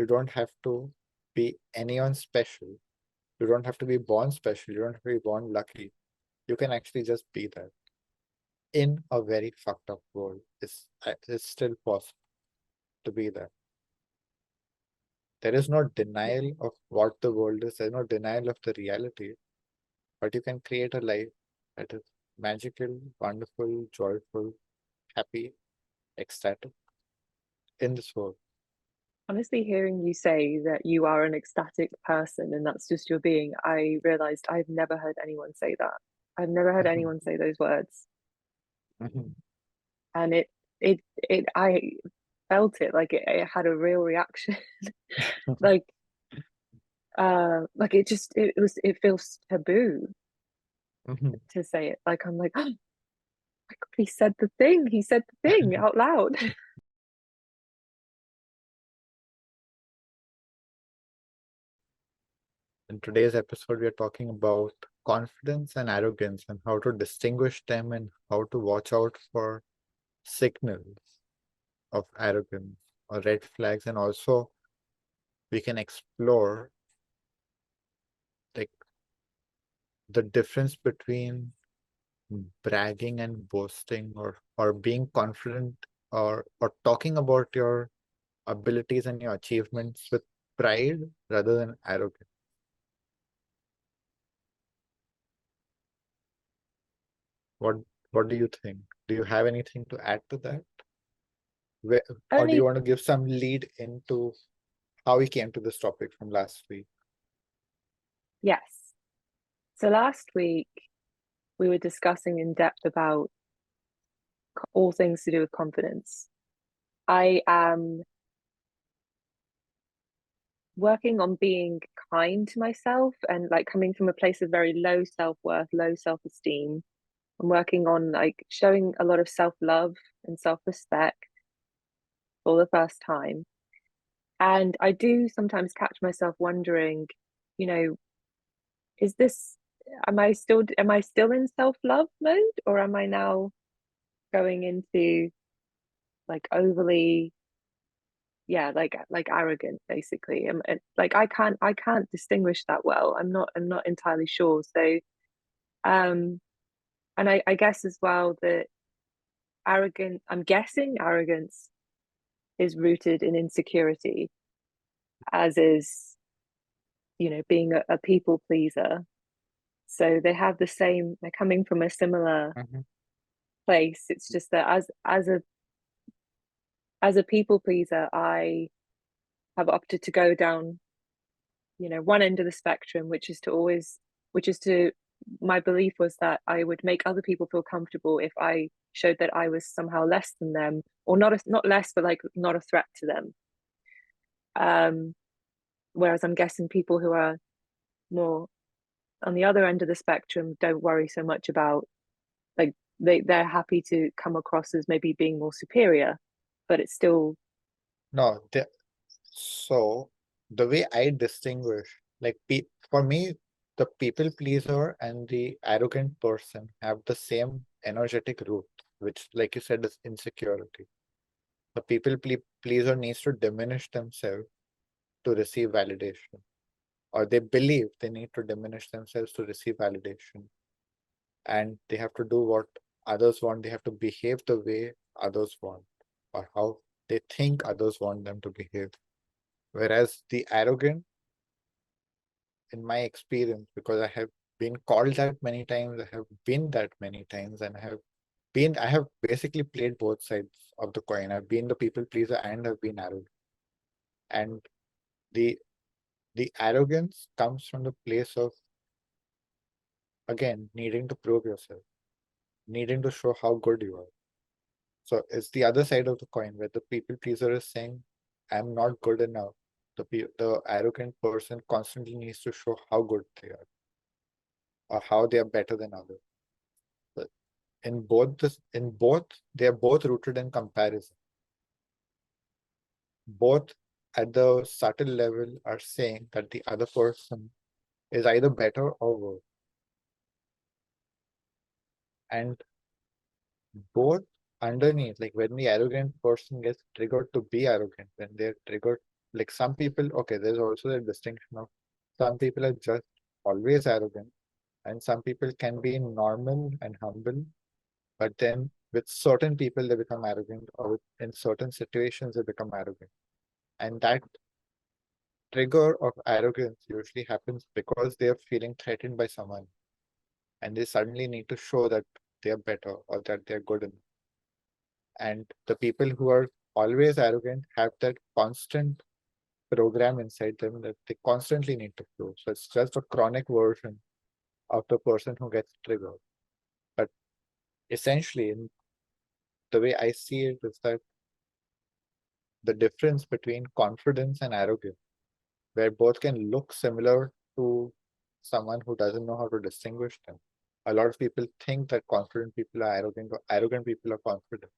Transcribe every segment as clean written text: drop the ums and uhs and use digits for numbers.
You don't have to be anyone special. You don't have to be born special. You don't have to be born lucky. You can actually just be that. In a very fucked up world, it's still possible to be that. There is no denial of what the world is. There's no denial of the reality. But you can create a life that is magical, wonderful, joyful, happy, ecstatic in this world. Honestly, hearing you say that you are an ecstatic person and that's just your being, I realized I've never heard anyone say that. I've never heard anyone say those words. And I felt it like it had a real reaction. like it feels taboo to say it. Like I'm like, oh my God, he said the thing. He said the thing out loud. In today's episode, we are talking about confidence and arrogance and how to distinguish them and how to watch out for signals of arrogance or red flags. And also, we can explore like the difference between bragging and boasting, or being confident, or talking about your abilities and your achievements with pride rather than arrogance. What do you think? Do you have anything to add to that? Or do you Only, want to give some lead into how we came to this topic from last week? yes. So last week we were discussing in depth about all things to do with confidence. I am working on being kind to myself and like coming from a place of very low self-worth, low self-esteem. I'm working on like showing a lot of self-love and self-respect for the first time. And I do sometimes catch myself wondering, you know, is this am I still in self-love mode, or am I now going into like overly, yeah, like arrogant basically? And like I can't distinguish that well. I'm not entirely sure. So um and I guess as well that I'm guessing arrogance is rooted in insecurity, as is, being a people pleaser. So they have the same, they're coming from a similar place. It's just that as a people pleaser, I have opted to go down, one end of the spectrum, which is to, my belief was that I would make other people feel comfortable if I showed that I was somehow less than them, or not less, but like not a threat to them. Whereas I'm guessing people who are more on the other end of the spectrum don't worry so much about, like, they're happy to come across as maybe being more superior, but it's still No, so the way I distinguish, like for me, the people pleaser and the arrogant person have the same energetic root, which, like you said, is insecurity. The people pleaser needs to diminish themselves to receive validation, or they believe they need to diminish themselves to receive validation, and they have to do what others want. They have to behave the way others want, or how they think others want them to behave. Whereas the arrogant, in my experience, because I have been called that many times, I have been that many times, and I have basically played both sides of the coin. I've been the people pleaser and I've been arrogant. And the arrogance comes from the place of, again, needing to prove yourself, needing to show how good you are. So it's the other side of the coin where the people pleaser is saying, I'm not good enough. The arrogant person constantly needs to show how good they are, or how they are better than others. But in both, they are both rooted in comparison. Both at the subtle level are saying that the other person is either better or worse. And both underneath, like when the arrogant person gets triggered to be arrogant, when they're triggered like some people, okay, there's also the distinction of some people are just always arrogant, and some people can be normal and humble, but then with certain people they become arrogant, or in certain situations they become arrogant. And that trigger of arrogance usually happens because they are feeling threatened by someone, and they suddenly need to show that they are better or that they're good enough. And the people who are always arrogant have that constant program inside them that they constantly need to prove. So it's just a chronic version of the person who gets triggered. But essentially, in the way I see it, is that the difference between confidence and arrogance, where both can look similar to someone who doesn't know how to distinguish them. A lot of people think that confident people are arrogant or arrogant people are confident.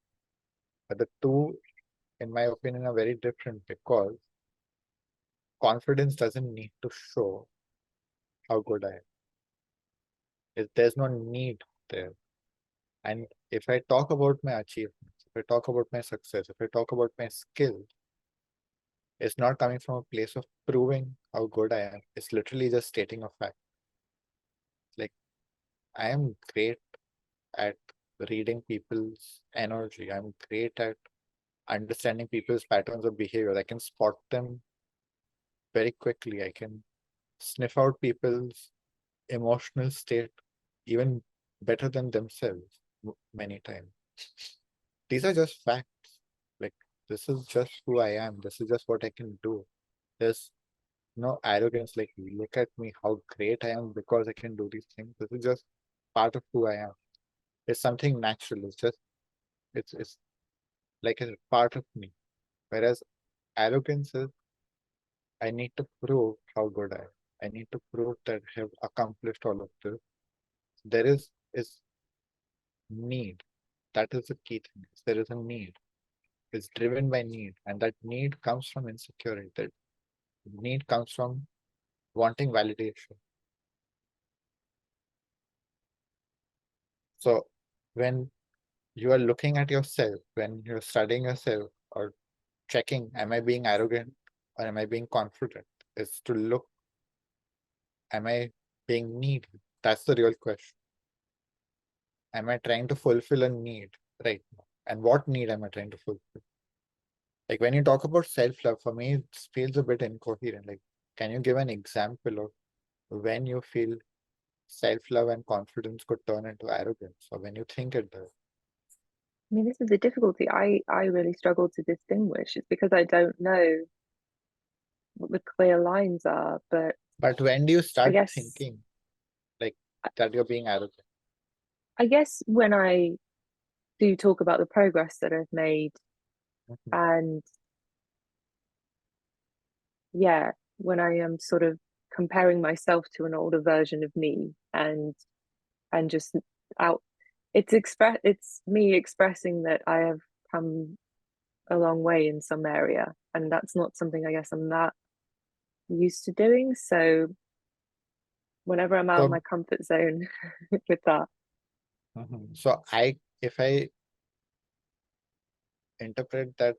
But the two, in my opinion, are very different because confidence doesn't need to show how good I am. There's no need there. And if I talk about my achievements, if I talk about my success, if I talk about my skill, it's not coming from a place of proving how good I am. It's literally just stating a fact. Like, I am great at reading people's energy. I'm great at understanding people's patterns of behavior. I can spot them very quickly. I can sniff out people's emotional state even better than themselves many times. These are just facts. Like, this is just who I am. This is just what I can do. There's no arrogance, like, look at me, how great I am because I can do these things. This is just part of who I am. It's something natural. It's like a part of me. Whereas arrogance is, I need to prove how good I am. I need to prove that I have accomplished all of this. There is need. That is the key thing. There is a need. It's driven by need, and that need comes from insecurity. That need comes from wanting validation. So when you are looking at yourself, when you're studying yourself or checking, am I being arrogant or am I being confident? Is to look, am I being needy? That's the real question. Am I trying to fulfill a need right now? And what need am I trying to fulfill? Like, when you talk about self-love, for me, it feels a bit incoherent. Like, can you give an example of when you feel self-love and confidence could turn into arrogance, or when you think it does? I mean, this is the difficulty. I really struggle to distinguish. It's because I don't know what the clear lines are. But But when do you I start guess thinking like that you're being arrogant? I guess when I do talk about the progress that I've made, Mhm. and yeah, when I am sort of comparing myself to an older version of me, and just out, it's me expressing that I have come a long way in some area, and that's not something I guess I'm that used to doing. So whenever I'm out of So, my comfort zone with that. so if I interpret that,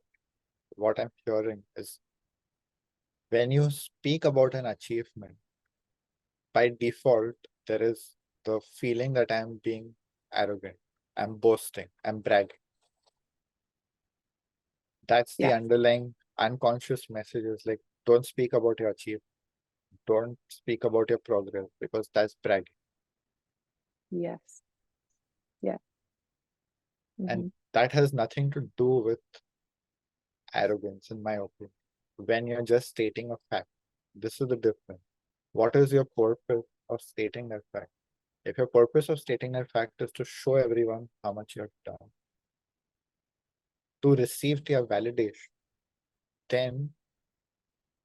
what I'm hearing is when you speak about an achievement, by default, there is the feeling that I'm being arrogant, I'm boasting, I'm bragging. That's the Yes, underlying unconscious messages. Like, don't speak about your achievement, don't speak about your progress because that's bragging. yes, yeah. And Hmm. that has nothing to do with arrogance, in my opinion. When you're just stating a fact, this is the difference. What is your purpose of stating that fact? If your purpose of stating that fact is to show everyone how much you have done, to receive their validation, then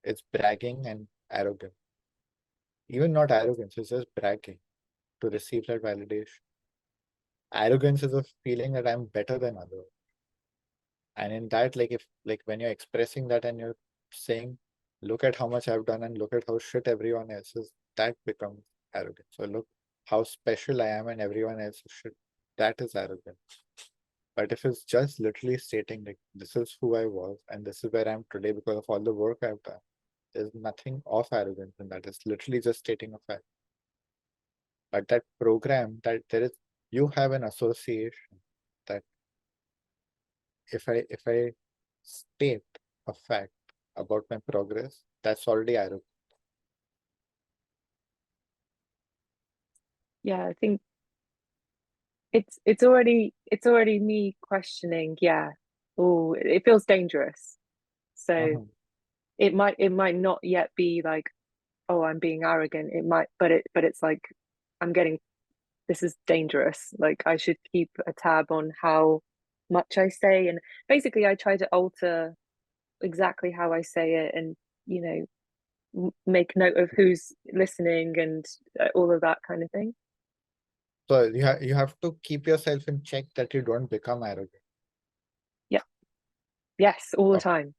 it's bragging and arrogance. Even not arrogance, it's just bragging to receive that validation. Arrogance is a feeling that I'm better than others. And in that, like, if like when you're expressing that and you're saying, look at how much I've done and look at how shit everyone else is, that becomes arrogance. So look how special I am and everyone else is shit. That is arrogance. But if it's just literally stating like this is who I was and this is where I am today because of all the work I've done, there's nothing of arrogance in that. It's literally just stating a fact. But that program that there is, you have an association that if I state a fact about my progress, that's already arrogant. Yeah, I think it's already me questioning, yeah. Oh, it feels dangerous. So Mhm. it might not yet be like, oh, I'm being arrogant. It might, but it's like I'm getting, this is dangerous. Like I should keep a tab on how much I say, and basically I try to alter exactly how I say it, and you make note of who's listening and all of that kind of thing. So you have to keep yourself in check that you don't become arrogant. Yeah. Yes, all the Okay. time.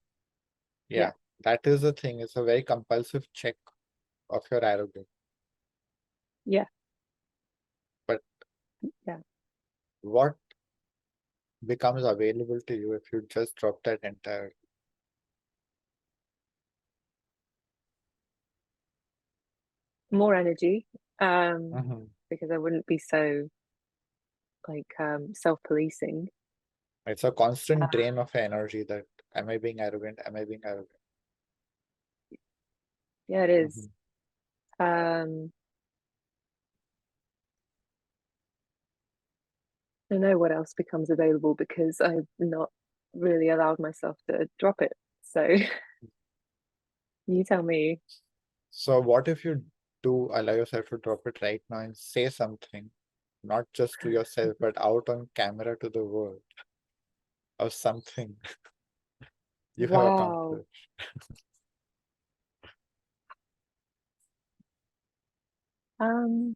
Yeah, Yeah. that is the thing. It's a very compulsive check of your arrogance. Yeah. But Yeah. what becomes available to you if you just drop that entire? More energy. Mhm. Because I wouldn't be so like self-policing. It's a constant Uh, drain of energy that am I being arrogant? Am I being arrogant? yeah, it is. Mhm. Um, I don't know what else becomes available because I've not really allowed myself to drop it. So you tell me. So what if you do allow yourself to drop it right now and say something, not just to yourself, but out on camera to the world of something you have Wow. accomplished? Um,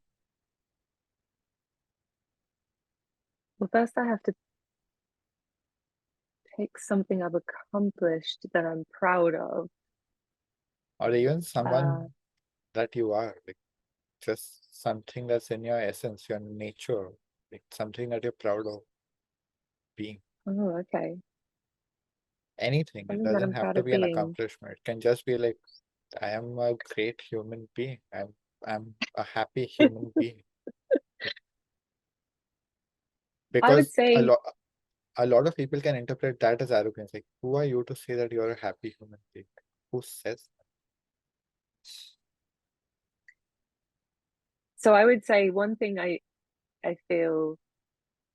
well, first I have to pick something I've accomplished that I'm proud of. Or even Uh, someone that you are, like just something that's in your essence, your nature, like something that you're proud of being. oh, okay. Anything. It Something that doesn't I'm have proud to of be an being. accomplishment. It can just be like, I am a great human being. I'm a happy human being. I would Because say, a lot of people can interpret that as arrogance. Like, who are you to say that you're a happy human being? Who says so I would say one thing I feel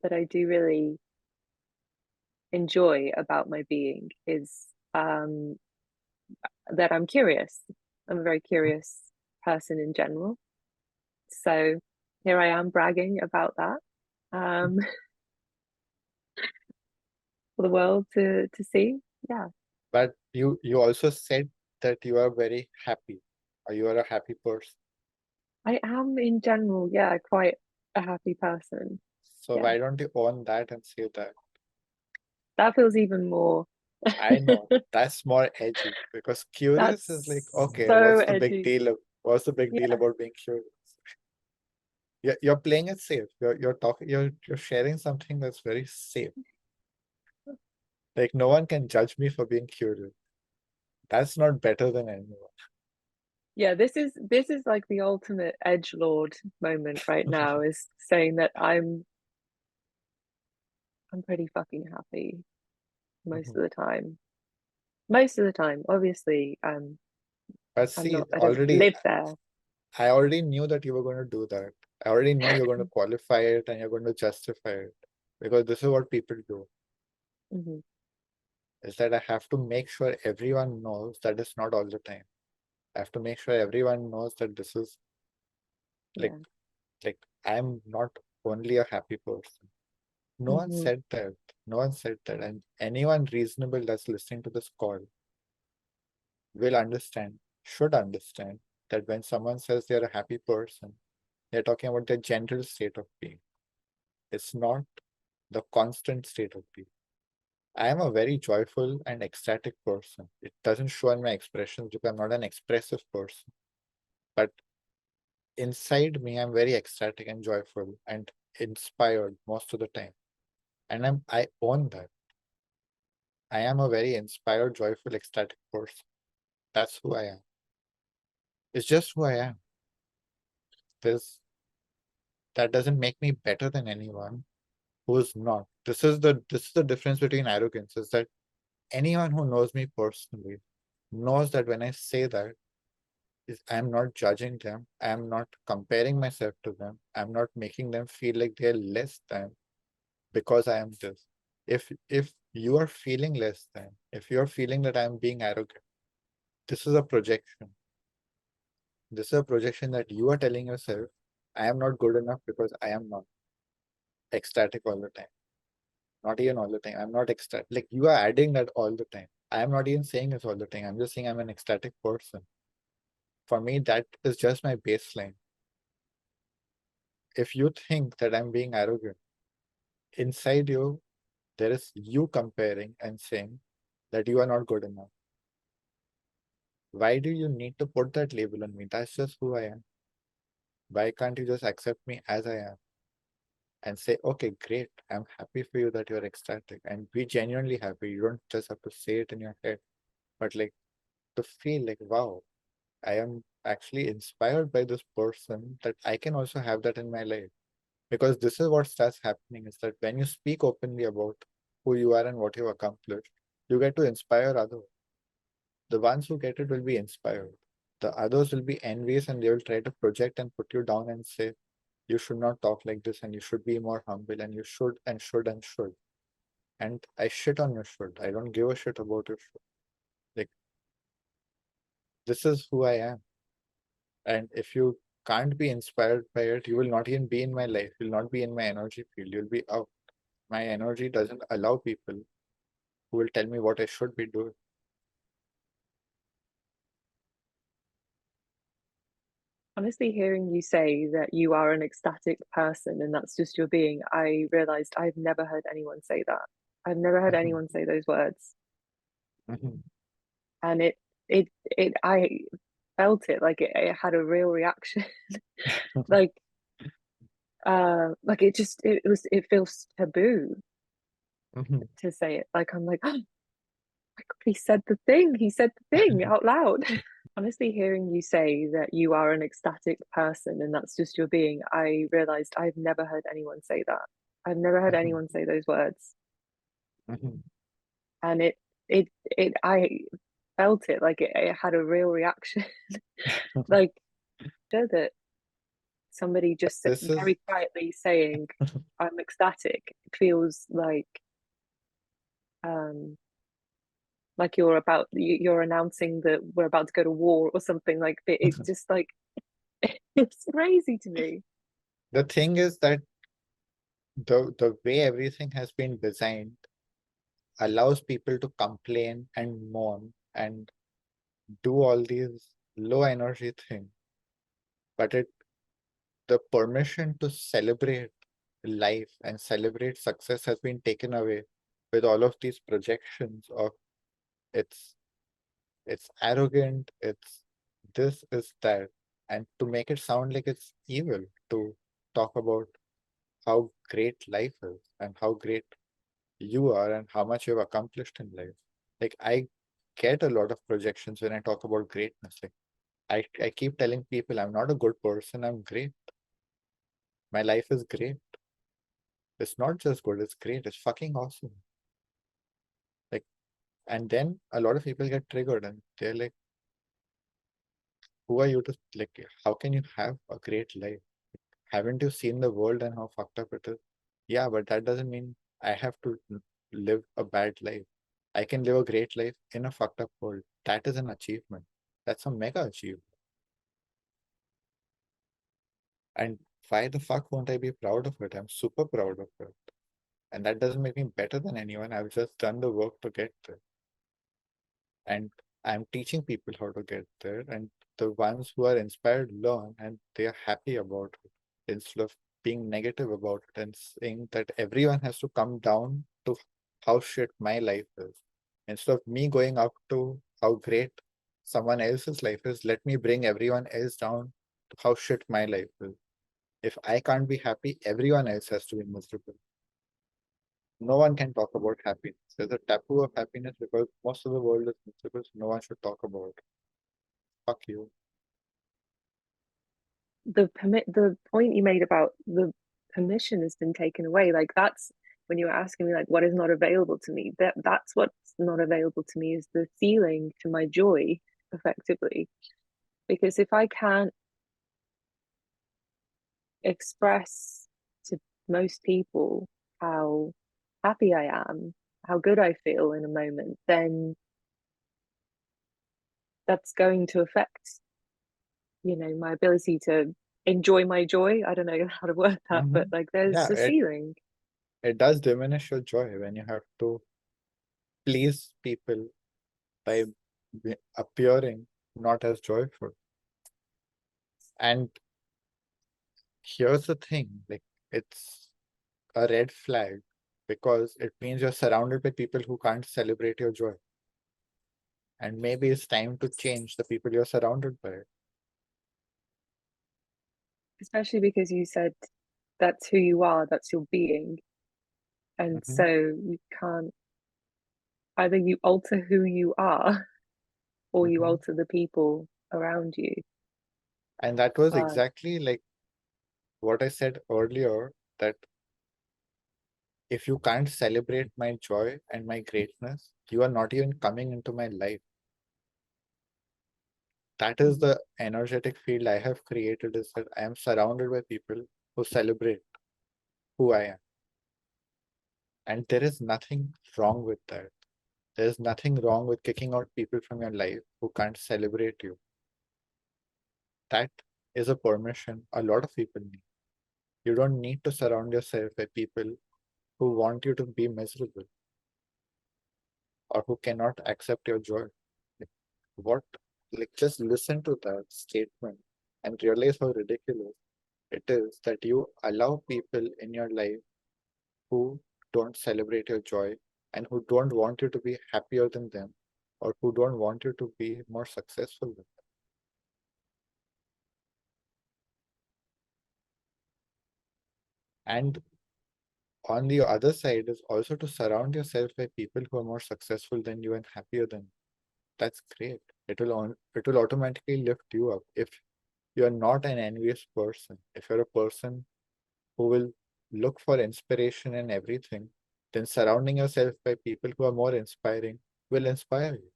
that I do really enjoy about my being is that I'm curious. I'm a very that? curious person in general. So here I am bragging about that um, for the world to see. Yeah, But you also said that you are very happy, or you are a happy person. I am in general. Yeah, quite a happy person. So Yeah, why don't you own that and say that? that feels even more. I know that's more edgy because curious is like, That's okay, so what's the big edgy. deal? What's the big deal Yeah, about being curious? You're playing it safe. You're talking. You're sharing something that's very safe. Like no one can judge me for being curious. That's not better than anyone. yeah. This is like the ultimate edge lord moment right now. Is saying that I'm pretty fucking happy most of the time. Most of the time, obviously, But I'm see, not. I don't already live there. I already knew that you were going to do that. I already know you're going to qualify it and you're going to justify it because this is what people do. Hmm. Is that I have to make sure everyone knows that it's not all the time. I have to make sure everyone knows that this is like Yeah. like I'm not only a happy person. No one Hmm. said that. No one said that. And anyone reasonable that's listening to this call will understand, should understand that when someone says they're a happy person, they're talking about their general state of being. It's not the constant state of being. I am a very joyful and ecstatic person. It doesn't show in my expressions because I'm not an expressive person. But inside me, I'm very ecstatic and joyful and inspired most of the time. And I own that. I am a very inspired, joyful, ecstatic person. That's who I am. It's just who I am. This that doesn't make me better than anyone who's not. This is the difference between arrogance, is that anyone who knows me personally knows that when I say that, I'm not judging them, I'm not comparing myself to them, I'm not making them feel like they're less than because I am this. If you are feeling less than, if you're feeling that I'm being arrogant, this is a projection. This is a projection that you are telling yourself, I am not good enough because I am not ecstatic all the time. Not even all the time. I'm not ecstatic. Like, you are adding that all the time. I am not even saying this all the time. I'm just saying I'm an ecstatic person. For me, that is just my baseline. If you think that I'm being arrogant, inside you, there is you comparing and saying that you are not good enough. Why do you need to put that label on me? That's just who I am. Why can't you just accept me as I am and say, okay, great, I'm happy for you that you're ecstatic, and be genuinely happy. You don't just have to say it in your head, but like to feel like, wow, I am actually inspired by this person, that I can also have that in my life. Because this is what starts happening, is that when you speak openly about who you are and what you've accomplished, you get to inspire others. The ones who get it will be inspired. The others will be envious and they will try to project and put you down and say, you should not talk like this and you should be more humble and you should and should and should. And I shit on your should. I don't give a shit about your should. Like, this is who I am. And if you can't be inspired by it, you will not even be in my life. You'll not be in my energy field. You'll be out. My energy doesn't allow people who will tell me what I should be doing. Honestly, hearing you say that you are an ecstatic person and that's just your being, I realized I've never heard anyone say that. I've never heard anyone say those words. And I felt it, like it had a real reaction. like it feels taboo to say it. Like I'm like, oh my God, he said the thing out loud. Honestly, hearing you say that you are an ecstatic person and that's just your being, I realized I've never heard anyone say that. I've never heard anyone say those words. And I felt it, like it had a real reaction. like that somebody just This is very quietly saying, I'm ecstatic, feels um like you're announcing that we're about to go to war or something. Like it's just like it's crazy to me. the thing is that the way everything has been designed allows people to complain and mourn and do all these low energy things, but the permission to celebrate life and celebrate success has been taken away with all of these projections of it's it's arrogant, it's this is that, and to make it sound like it's evil to talk about how great life is and how great you are and how much you've accomplished in life. Like, I get a lot of projections when I talk about greatness. Like, I keep telling people I'm not a good person, I'm great. My life is great. It's not just good, it's great, it's fucking awesome. Like, and then a lot of people get triggered and they're like, who are you to, like, how can you have a great life? Haven't you seen the world and how fucked up it is? Yeah, but that doesn't mean I have to live a bad life. I can live a great life in a fucked up world. That is an achievement. That's a mega achievement. And why the fuck won't I be proud of it? I'm super proud of it. And that doesn't make me better than anyone. I've just done the work to get there. And I'm teaching people how to get there. And the ones who are inspired learn and they are happy about it instead of being negative about it and saying that everyone has to come down to how shit my life is. Instead of me going up to how great someone else's life is, let me bring everyone else down to how shit my life is. If I can't be happy, everyone else has to be miserable. No one can talk about happiness. There's a taboo of happiness because most of the world is miserable, so no one should talk about it. Fuck you. The point you made about the permission has been taken away. Like that's when you were asking me like what is not available to me. That's what's not available to me is the feeling to my joy, effectively. Because if I can't express to most people how happy I am, how good I feel in a moment, then that's going to affect, my ability to enjoy my joy. I don't know how to word that, but Mhm. like there's Yeah, a ceiling. it does diminish your joy when you have to please people by appearing not as joyful. And here's the thing, like it's a red flag because it means you're surrounded by people who can't celebrate your joy. And maybe it's time to change the people you're surrounded by. Especially because you said that's who you are, that's your being. And Mhm. so you can't, either you alter who you are or you Mhm. alter the people around you. And that was Uh, exactly like what I said earlier, that if you can't celebrate my joy and my greatness, you are not even coming into my life. That is mhm. the energetic field I have created, is that I am surrounded by people who celebrate who I am. And there is nothing wrong with that. There is nothing wrong with kicking out people from your life who can't celebrate you. That is a permission a lot of people need. You don't need to surround yourself by people who want you to be miserable or who cannot accept your joy. Like, what? Like, just listen to that statement and realize how ridiculous it is that you allow people in your life who don't celebrate your joy and who don't want you to be happier than them or who don't want you to be more successful than them. And on the other side is also to surround yourself by people who are more successful than you and happier than you. That's great. It will automatically lift you up. If you're not an envious person, if you're a person who will look for inspiration in everything, then surrounding yourself by people who are more inspiring will inspire you.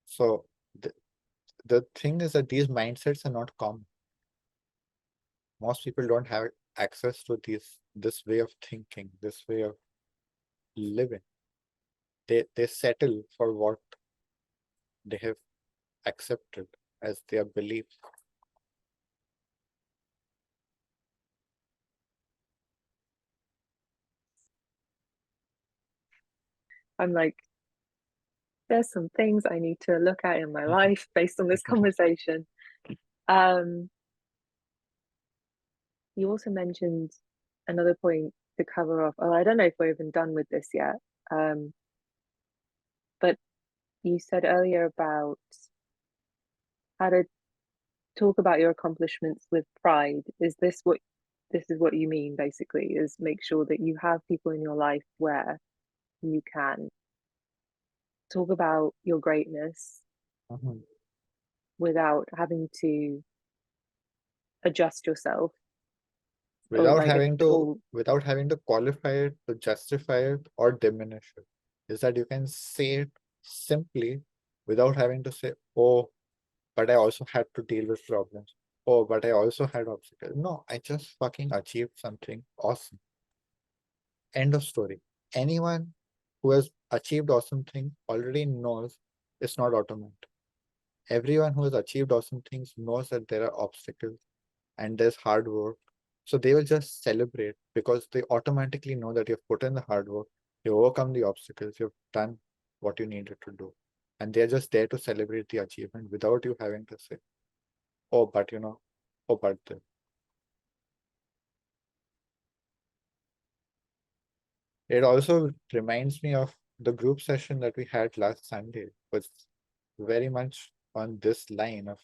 So the, the thing is that these mindsets are not common. Most people don't have access to this way of thinking, this way of living. They settle for what they have accepted as their belief. I'm like, there's some things I need to look at in my life based on this conversation. Um, you also mentioned another point to cover off. Oh, I don't know if we're even done with this yet. But you said earlier about how to talk about your accomplishments with pride. This is what you mean basically, is make sure that you have people in your life where you can talk about your greatness Mhm. without having to adjust yourself or Without like having to or without having to qualify it, to justify it or diminish it. Is that you can say it simply without having to say, oh, but I also had to deal with problems. Oh, but I also had obstacles. No, I just fucking achieved something awesome. End of story. Anyone who has achieved awesome thing already knows it's not automatic. Everyone who has achieved awesome things knows that there are obstacles and there's hard work. So they will just celebrate because they automatically know that you've put in the hard work, you overcome the obstacles, you've done what you needed to do. And they're just there to celebrate the achievement without you having to say, oh, but oh, but then. It also reminds me of the group session that we had last Sunday, was very much on this line of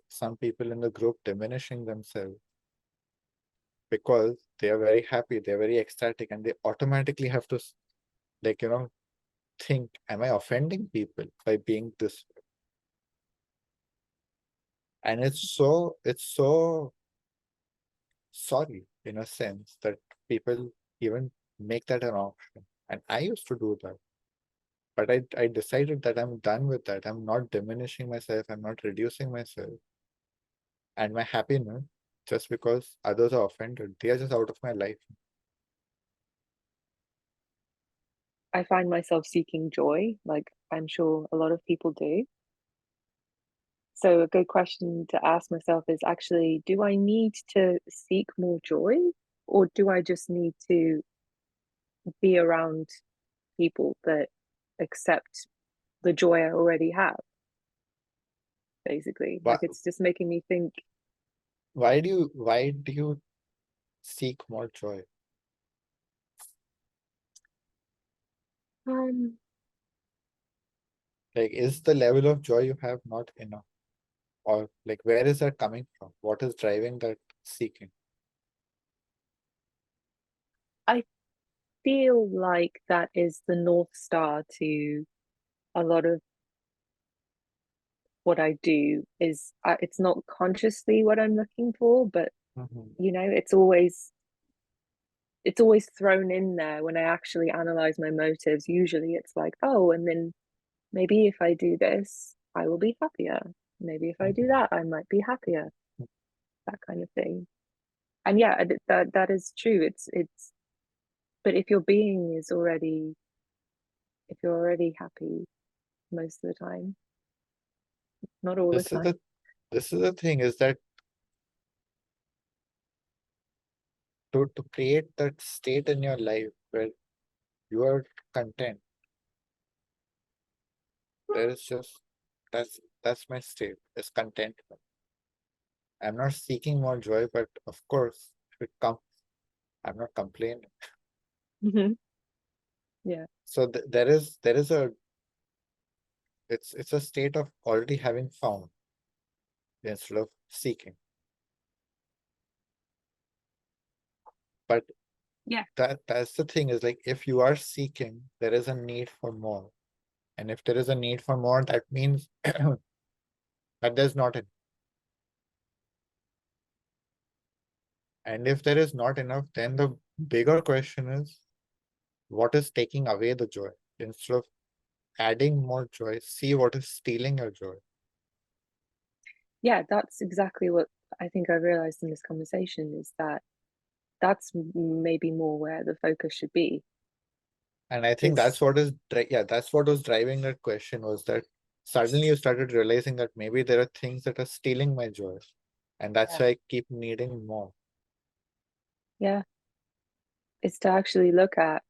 some people in the group diminishing themselves because they are very happy, they're very ecstatic, and they automatically have to like, think, am I offending people by being this way? And it's so sorry in a sense that people even make that an option. And I used to do that. But I decided that I'm done with that. I'm not diminishing myself. I'm not reducing myself and my happiness just because others are offended. They are just out of my life. I find myself seeking joy, like I'm sure a lot of people do. So a good question to ask myself is actually, do I need to seek more joy, or do I just need to be around people that accept the joy I already have? Basically, like But it's just making me think. why do you seek more joy? Um, Like, is the level of joy you have not enough? Or like, where is that coming from? What is driving that seeking? I feel like that is the North Star to a lot of what I do. Is it's not consciously what I'm looking for, but Mhm. it's always thrown in there when I actually analyze my motives. Usually it's like, oh, and then maybe if I do this, I will be happier. Maybe if I do Mhm. that, I might be happier. That kind of thing. And yeah, that is true. It's but if you're already happy most of the time, not all the This is time. the thing is that to create that state in your life where you are content, there is just that's my state, is contentment. I'm not seeking more joy, but of course, if it comes, I'm not complaining. Hmm. Yeah. So there is a it's a state of already having found instead of seeking. But Yeah. that's the thing, is like, if you are seeking, there is a need for more. And if there is a need for more, that means that there's not enough. And if there is not enough, then the bigger question is, what is taking away the joy? Instead of adding more joy, see what is stealing your joy. Yeah, that's exactly what I think I realized in this conversation, is that that's maybe more where the focus should be. And I think Is that's what was driving that question, was that suddenly you started realizing that maybe there are things that are stealing my joy. And that's Yeah. why I keep needing more. Yeah, it's to actually look at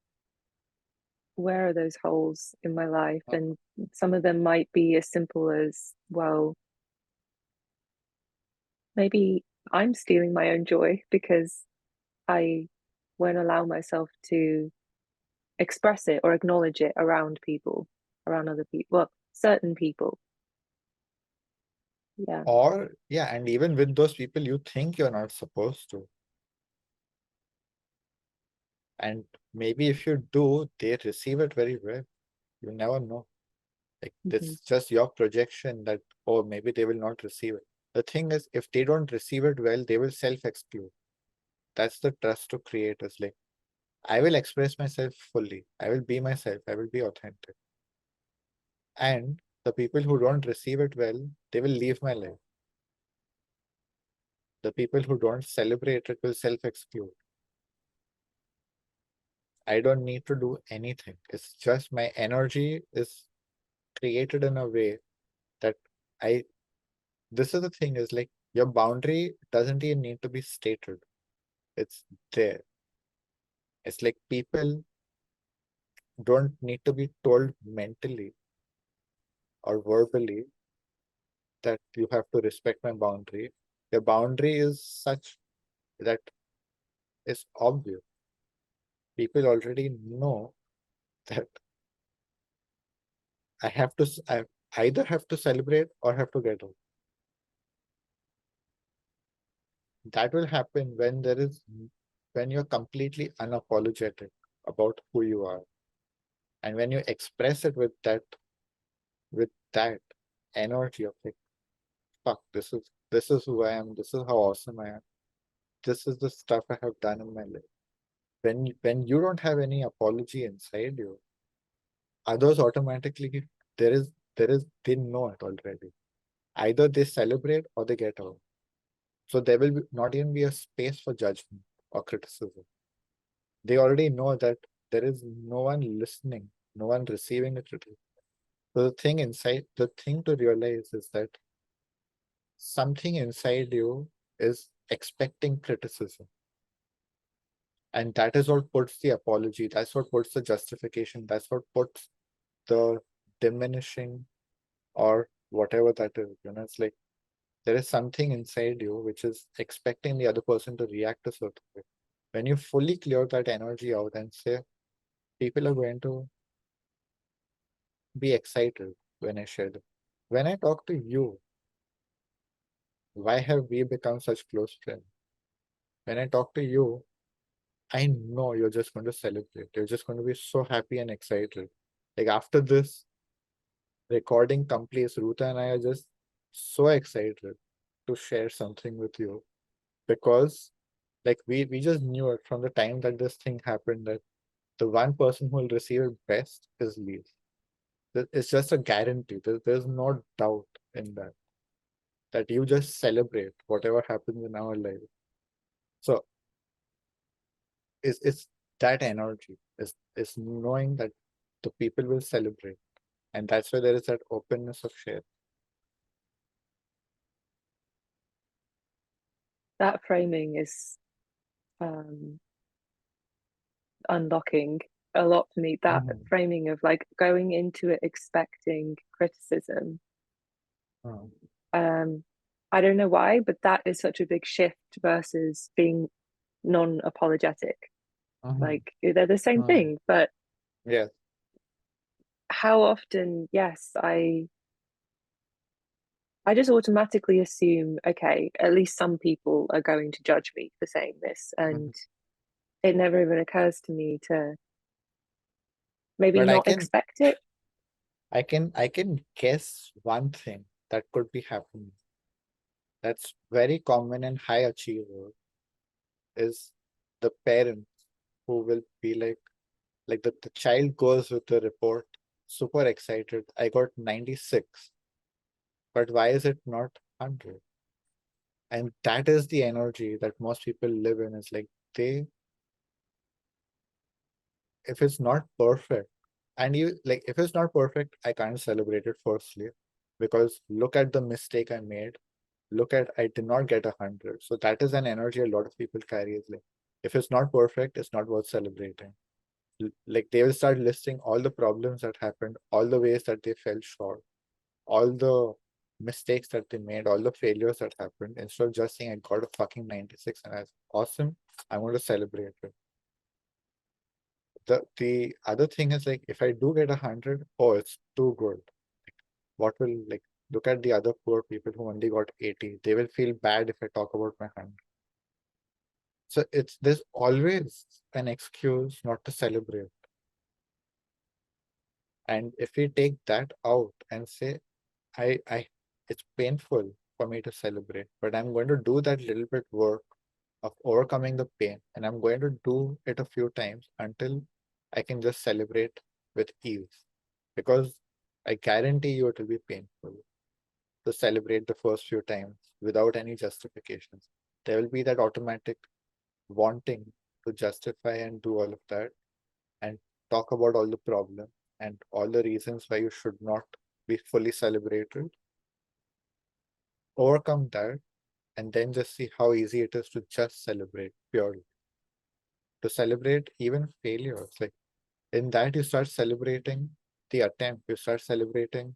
where are those holes in my life, Uh, and some of them might be as simple as, well, maybe I'm stealing my own joy because I won't allow myself to express it or acknowledge it around people, around other people, well, certain people. Yeah. Or, yeah, and even with those people you think you're not supposed to. And maybe if you do, they receive it very well. You never know. Like, Hmm. it's just your projection that, oh, maybe they will not receive it. The thing is, if they don't receive it well, they will self-exclude. That's the trust to create, is like, I will express myself fully. I will be myself. I will be authentic. And the people who don't receive it well, they will leave my life. The people who don't celebrate it will self-exclude. I don't need to do anything. It's just my energy is created in a way that I, this is the thing, is like, your boundary doesn't even need to be stated. It's there. It's like, people don't need to be told mentally or verbally that you have to respect my boundary. The boundary is such that it's obvious. People already know that I either have to celebrate or have to get out. that will happen when you're completely unapologetic about who you are. And when you express it with that energy of like, fuck, this is who I am, this is how awesome I am, this is the stuff I have done in my life. When you don't have any apology inside you, others automatically they know it already. Either they celebrate or they get out. So there will not even be a space for judgment or criticism. They already know that there is no one listening, no one receiving the criticism. So the thing to realize is that something inside you is expecting criticism. And that is what puts the apology, that's what puts the justification, that's what puts the diminishing or whatever that is. It's like there is something inside you which is expecting the other person to react a certain way. When you fully clear that energy out and say, people are going to be excited when I share them. When I talk to you, why have we become such close friends? When I talk to you, I know you're just going to celebrate. You're just going to be so happy and excited. Like after this recording completes, Ruta and I are just so excited to share something with you because like we just knew it from the time that this thing happened that the one person who will receive it best is Liis. It's just a guarantee. There's no doubt in that you just celebrate whatever happens in our life. So it's that energy is knowing that the people will celebrate, and that's why there is that openness of share. That framing is um, unlocking a lot for me. That Mhm. framing of like going into it expecting criticism. Mhm. Um, I don't know why, but that is such a big shift versus being non-apologetic. Mhm. Like they're the same Mhm. thing, but Yes. how often, yes, I just automatically assume, okay, at least some people are going to judge me for saying this, Mhm. and it never even occurs to me to maybe But not expect it. I can guess one thing that could be happening. That's very common in high achiever is the parents who will be like the child goes with the report super excited. I got 96, but why is it not 100? And that is the energy that most people live in. Is like they, if it's not perfect, and you like if it's not perfect, I can't celebrate it firstly, because look at the mistake I made. Look at I did not get 100. So that is an energy a lot of people carry. Is like if it's not perfect, it's not worth celebrating. Like they will start listing all the problems that happened, all the ways that they fell short, all the mistakes that they made, all the failures that happened, instead of just saying I got a fucking 96 and that's awesome, I want to celebrate it. The other thing is like if I do get 100, oh, it's too good. What will like look at the other poor people who only got 80. They will feel bad if I talk about my 100. So it's there's always an excuse not to celebrate. And if we take that out and say, I it's painful for me to celebrate, but I'm going to do that little bit work of overcoming the pain, and I'm going to do it a few times until I can just celebrate with ease. Because I guarantee you it will be painful to celebrate the first few times without any justifications. There will be that automatic wanting to justify and do all of that and talk about all the problems and all the reasons why you should not be fully celebrated. Overcome that and then just see how easy it is to just celebrate purely. To celebrate even failures. Like in that, you start celebrating the attempt, you start celebrating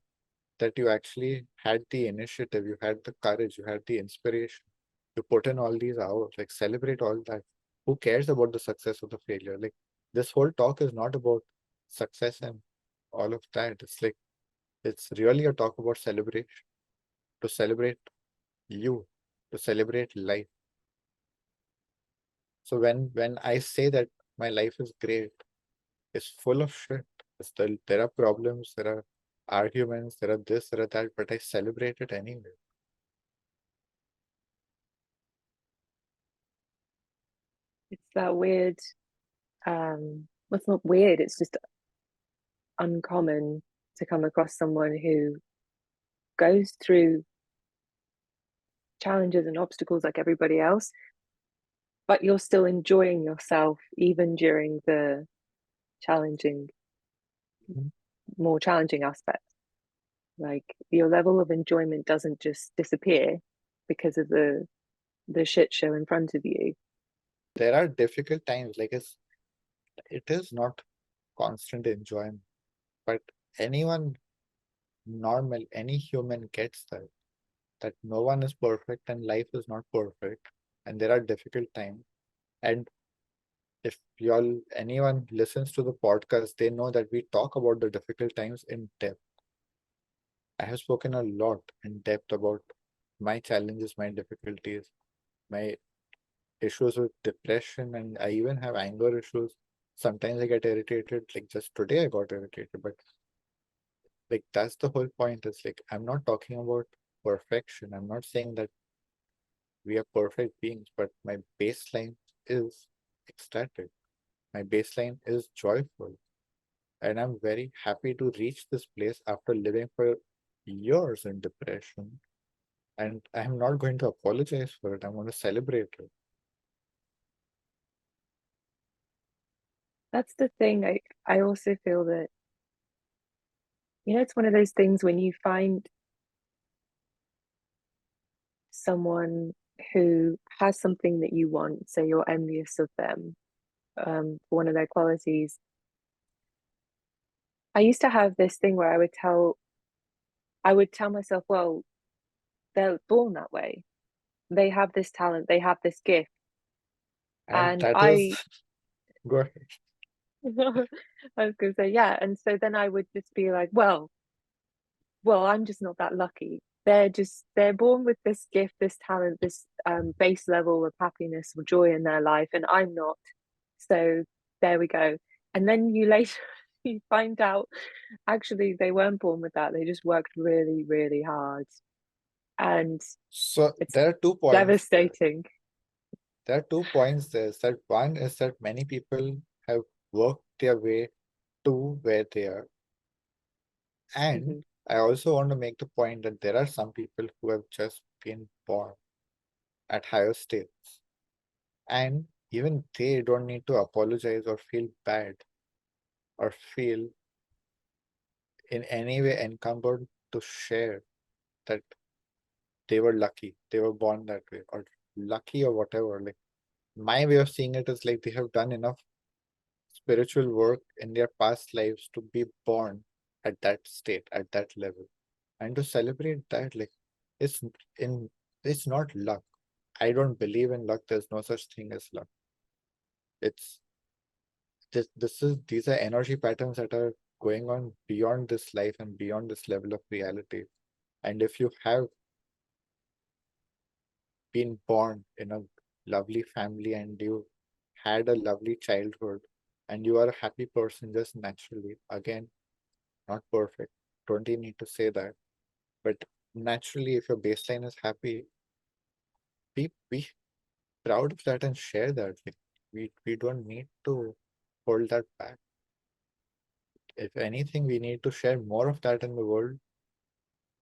that you actually had the initiative, you had the courage, you had the inspiration. You put in all these hours, like celebrate all that. Who cares about the success or the failure? Like this whole talk is not about success and all of that. It's like it's really a talk about celebration, to celebrate you, to celebrate life. So when I say that my life is great, it's full of shit. There are problems, there are arguments, there are this, there are that, but I celebrate it anyway. It's that weird, well, it's not weird, it's just uncommon to come across someone who goes through challenges and obstacles like everybody else, but you're still enjoying yourself even during the challenging, Mhm. more challenging aspects. Like your level of enjoyment doesn't just disappear because of the shit show in front of you. There are difficult times, like it is not constant enjoyment, but anyone normal, any human gets that no one is perfect and life is not perfect, and there are difficult times. And if anyone listens to the podcast, they know that we talk about the difficult times in depth. I have spoken a lot in depth about my challenges, my difficulties, my issues with depression, and I even have anger issues. Sometimes I get irritated, like just today I got irritated, but like that's the whole point. Is like I'm not talking about perfection. I'm not saying that we are perfect beings, but my baseline is ecstatic. My baseline is joyful. And I'm very happy to reach this place after living for years in depression. And I'm not going to apologize for it. I'm going to celebrate it. That's the thing. I also feel that, it's one of those things when you find someone who has something that you want, say you're envious of them, for one of their qualities. I used to have this thing where I would tell myself, well, they're born that way. They have this talent, they have this gift. And And that is I good. I was gonna say, yeah. And so then I would just be like, well, I'm just not that lucky. They're born with this gift, this talent, this base level of happiness or joy in their life, and I'm not. So there we go. And then you later you find out actually they weren't born with that. They just worked really, really hard. And So it's there are 2 points there. devastating. There are 2 points there. That one is that many people have worked their way to where they are. And Mhm. I also want to make the point that there are some people who have just been born at higher states. And even they don't need to apologize or feel bad or feel in any way encumbered to share that they were lucky, they were born that way, or lucky or whatever. Like my way of seeing it is like they have done enough spiritual work in their past lives to be born at that state, at that level. And to celebrate that, like it's in it's not luck. I don't believe in luck. There's no such thing as luck. It's these are energy patterns that are going on beyond this life and beyond this level of reality. And if you have been born in a lovely family and you had a lovely childhood and you are a happy person just naturally, again, not perfect, don't you need to say that, but naturally if your baseline is happy, be proud of that and share that. Like, we don't need to hold that back. If anything, we need to share more of that in the world,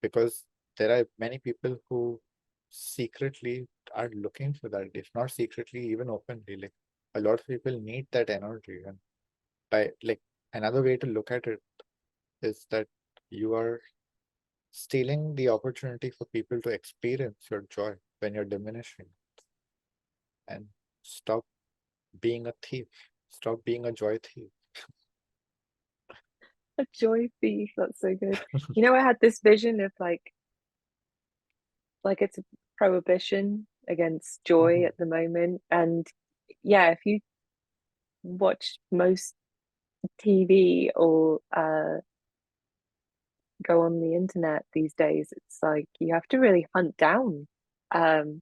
because there are many people who secretly are looking for that, if not secretly, even openly. Like a lot of people need that energy. And by like another way to look at it is that you are stealing the opportunity for people to experience your joy when you're diminishing. And stop being a thief. Stop being a joy thief. A joy thief. That's so good. I had this vision of like it's a prohibition against joy Mhm. at the moment. And yeah, if you watch most TV or go on the internet these days, it's like you have to really hunt down um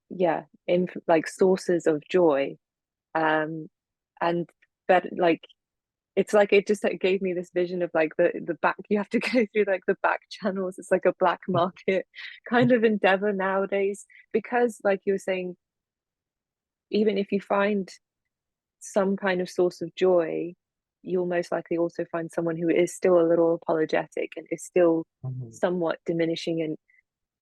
yeah, in like sources of joy. And that like it's like it just like, gave me this vision of like the back, you have to go through like the back channels. It's like a black market kind of endeavor nowadays, because like you were saying, even if you find some kind of source of joy, you'll most likely also find someone who is still a little apologetic and is still Mhm. somewhat diminishing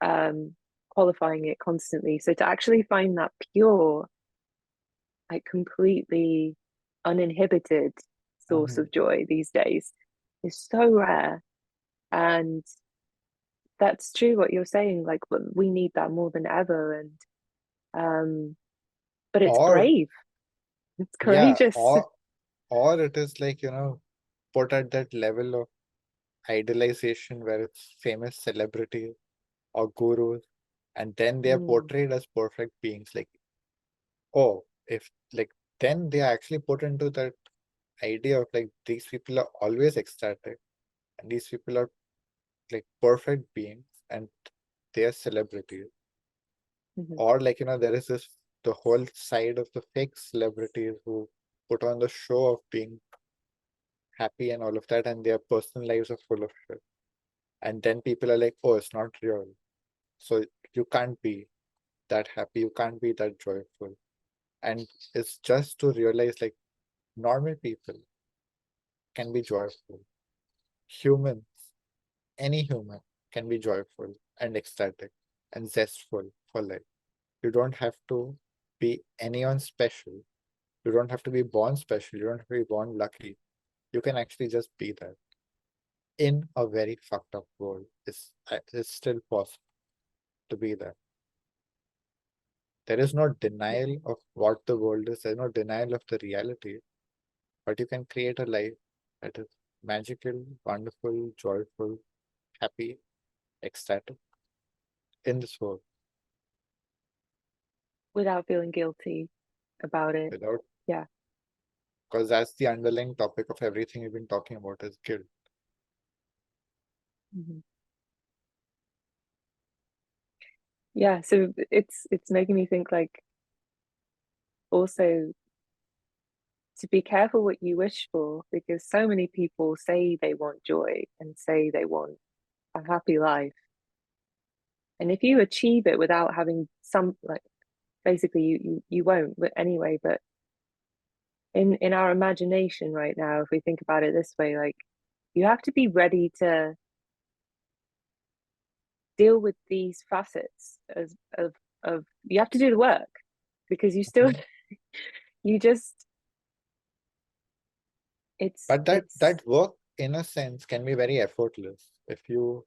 and qualifying it constantly. So to actually find that pure, like completely uninhibited source Mhm. of joy these days is so rare. And that's true what you're saying. Like we need that more than ever. And but it's Or brave. It's yeah, courageous. or it is like, put at that level of idealization where it's famous celebrities or gurus, and then they are Mm, portrayed as perfect beings. Like, oh, if like then they are actually put into that idea of like these people are always ecstatic and these people are like perfect beings and they are celebrities. mhm. Or like, there is this the whole side of the fake celebrities who put on the show of being happy and all of that, and their personal lives are full of shit. And then people are like, oh, it's not real. So you can't be that happy, you can't be that joyful. And it's just to realize like normal people can be joyful. Humans, any human can be joyful and ecstatic and zestful for life. You don't have to be anyone special. You don't have to be born special. You don't have to be born lucky. You can actually just be that in a very fucked up world. It's still possible to be that. There is no denial of what the world is. There's no denial of the reality. But you can create a life that is magical, wonderful, joyful, happy, ecstatic in this world Without feeling guilty about it. without, Yeah. because that's the underlying topic of everything we've been talking about is guilt. Mhm. Yeah. So it's making me think like also to be careful what you wish for, because so many people say they want joy and say they want a happy life. And if you achieve it without having some like basically you won't but anyway, but in our imagination right now, if we think about it this way, like you have to be ready to deal with these facets of you have to do the work, because you still Mhm. you just But that it's that work in a sense can be very effortless if you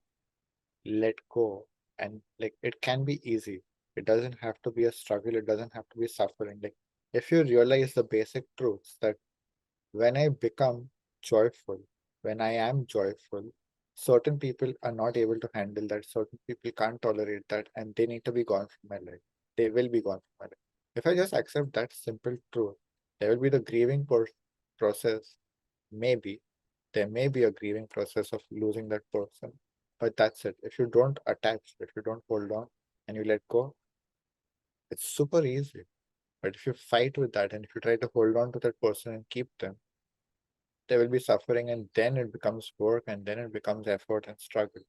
let go, and like it can be easy. It doesn't have to be a struggle, it doesn't have to be suffering. Like if you realize the basic truths that when I become joyful, when I am joyful, certain people are not able to handle that, certain people can't tolerate that, and they need to be gone from my life. They will be gone from my life. If I just accept that simple truth, there will be the grieving process. Maybe there may be a grieving process of losing that person, but that's it. If you don't attach, if you don't hold on and you let go, it's super easy. But if you fight with that and if you try to hold on to that person and keep them, there will be suffering, and then it becomes work, and then it becomes effort and struggle.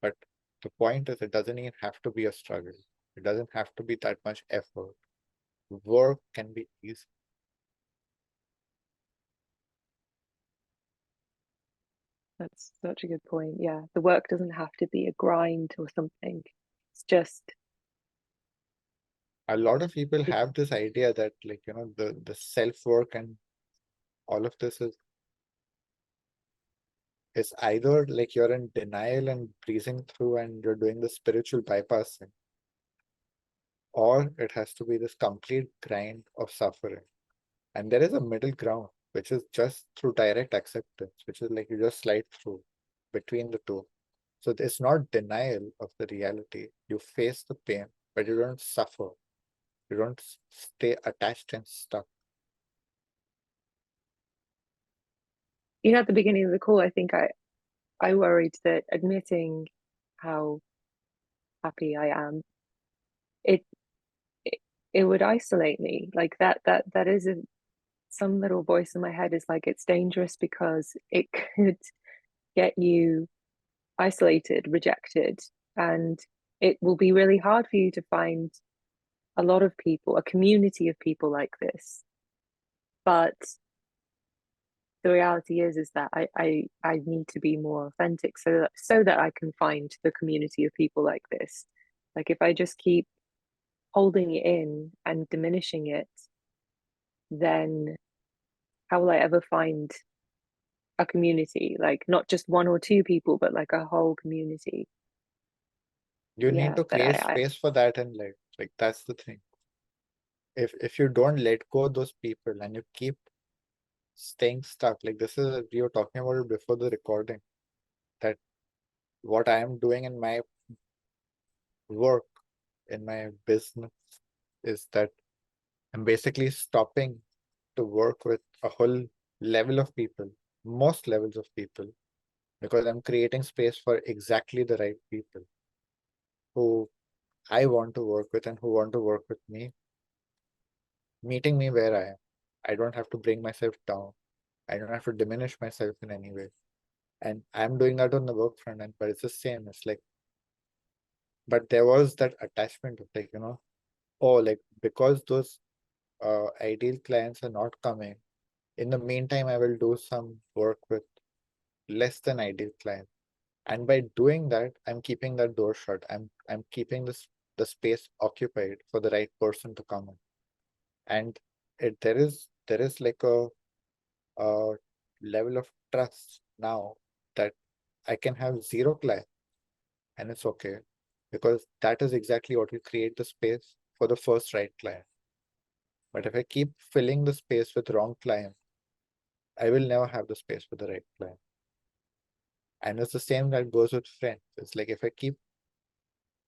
But the point is, it doesn't even have to be a struggle. It doesn't have to be that much effort. Work can be easy. that's such a good point. Yeah, the work doesn't have to be a grind or something. It's just A lot of people it, have this idea that, like, the self work and all of this is either like you're in denial and breezing through and you're doing the spiritual bypassing, or it has to be this complete grind of suffering. And there is a middle ground, which is just through direct acceptance, which is like you just slide through between the two. So it's not denial of the reality. You face the pain, but you don't suffer. You don't stay attached and stuck. at the beginning of the call, I think I worried that admitting how happy I am, it it would isolate me. Like that is some little voice in my head is like, it's dangerous because it could get you isolated, rejected, and it will be really hard for you to find a lot of people, a community of people like this. But the reality is that I need to be more authentic so that I can find the community of people like this. Like if I just keep holding it in and diminishing it, then how will I ever find a community? Like not just one or two people, but like a whole community. You need Yeah, to but create space for that in life. Like that's the thing. If you don't let go of those people and you keep staying stuck, like this is we were talking about it before the recording, that what I am doing in my work, in my business, is that I'm basically stopping to work with a whole level of people, most levels of people, because I'm creating space for exactly the right people who I want to work with and who want to work with me, meeting me where I am. I don't have to bring myself down. I don't have to diminish myself in any way. And I'm doing that on the work front end, but it's the same. It's like, but there was that attachment of like, oh, like because those ideal clients are not coming, in the meantime, I will do some work with less than ideal clients. And by doing that, I'm keeping that door shut. I'm keeping the space occupied for the right person to come in. And there is like a level of trust now that I can have zero clients and it's okay, because that is exactly what will create the space for the first right client. But if I keep filling the space with wrong clients, I will never have the space for the right client. And it's the same that goes with friends. It's like if I keep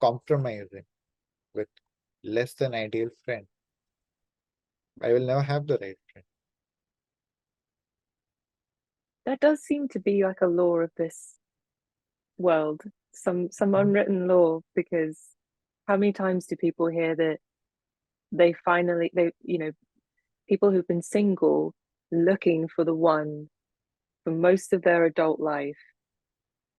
compromising with less than ideal friends, I will never have the right friend. that does seem to be like a law of this world, some Mhm. unwritten law, because how many times do people hear that they people who've been single looking for the one for most of their adult life,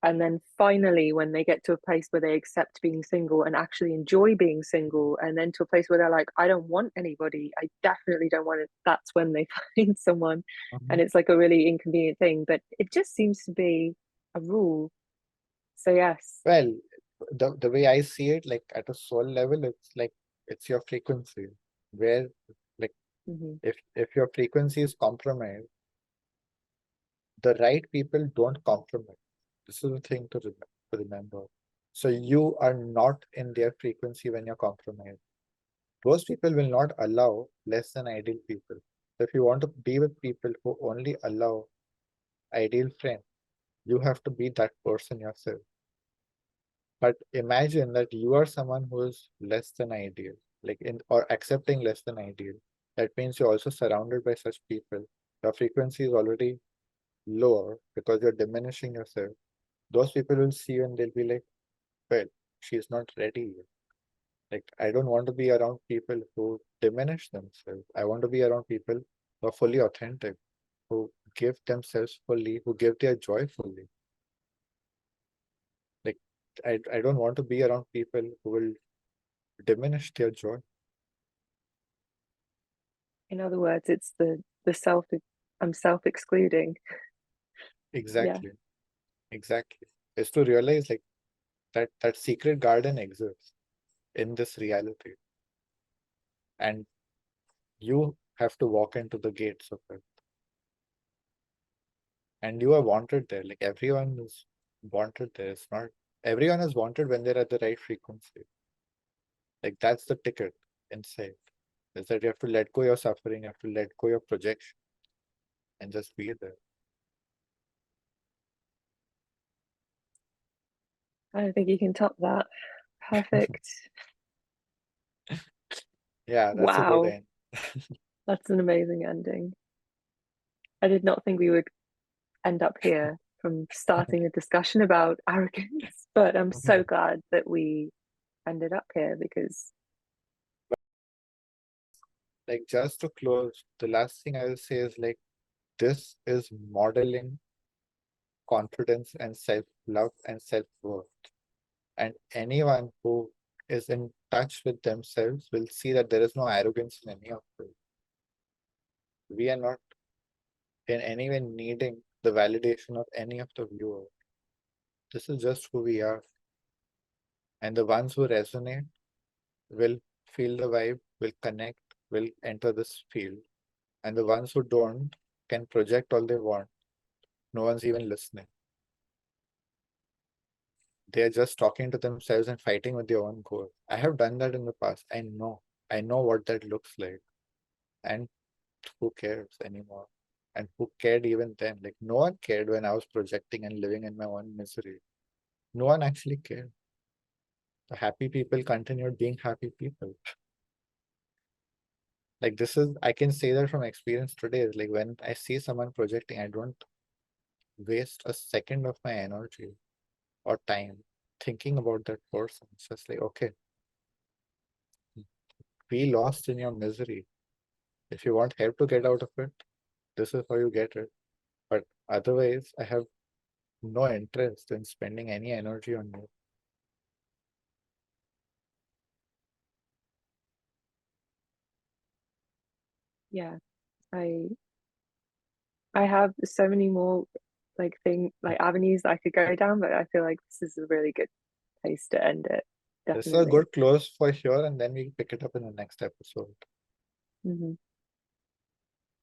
and then finally when they get to a place where they accept being single and actually enjoy being single, and then to a place where they're like, I don't want anybody, I definitely don't want it, that's when they find someone. Mhm. And it's like a really inconvenient thing, but it just seems to be a rule. So yes. Well, the way I see it, like at a soul level, it's like it's your frequency. Where like Mm-hmm. if your frequency is compromised, the right people don't compromise. This is the thing to remember. So you are not in their frequency when you're compromised. Those people will not allow less than ideal people. So if you want to be with people who only allow ideal friends, you have to be that person yourself. But imagine that you are someone who is less than ideal, like in or accepting less than ideal. That means you're also surrounded by such people. Your frequency is already lower because you're diminishing yourself. Those people will see you and they'll be like, well, she's not ready yet. Like, I don't want to be around people who diminish themselves. I want to be around people who are fully authentic, who give themselves fully, who give their joy fully. Like, I don't want to be around people who will diminish their joy. In other words, it's the self, I'm self-excluding. Yeah. Exactly. Exactly. Is to realize like that secret garden exists in this reality. And you have to walk into the gates of it. And you are wanted there. Like everyone is wanted there. It's not everyone is wanted when they're at the right frequency. Like that's the ticket inside. Is that you have to let go your suffering, you have to let go your projection and just be there. I don't think you can top that. Perfect. Yeah, that's a good Wow. end. That's an amazing ending. I did not think we would end up here from starting a discussion about arrogance, but I'm so glad that we ended up here because like just to close, the last thing I will say is like this is modeling confidence and self-love and self-worth. And anyone who is in touch with themselves will see that there is no arrogance in any of it. We are not in any way needing the validation of any of the viewers. This is just who we are. And the ones who resonate will feel the vibe, will connect, will enter this field. And the ones who don't can project all they want. No one's even listening. They are just talking to themselves and fighting with their own goal. I have done that in the past. I know what that looks like. And who cares anymore? And who cared even then? Like no one cared when I was projecting and living in my own misery. No one actually cared. The happy people continued being happy people. Like this is, I can say that from experience today. Is like when I see someone projecting, I don't waste a second of my energy or time thinking about that person. It's just like, okay, be lost in your misery. If you want help to get out of it, this is how you get it. But otherwise, I have no interest in spending any energy on you. Yeah, I I have so many more like avenues I could go down, but I feel like this is a really good place to end it. This is a Definitely. good close for sure, and then we pick it up in the next episode.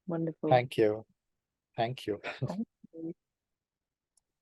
Wonderful. Thank you. Thank you. Thank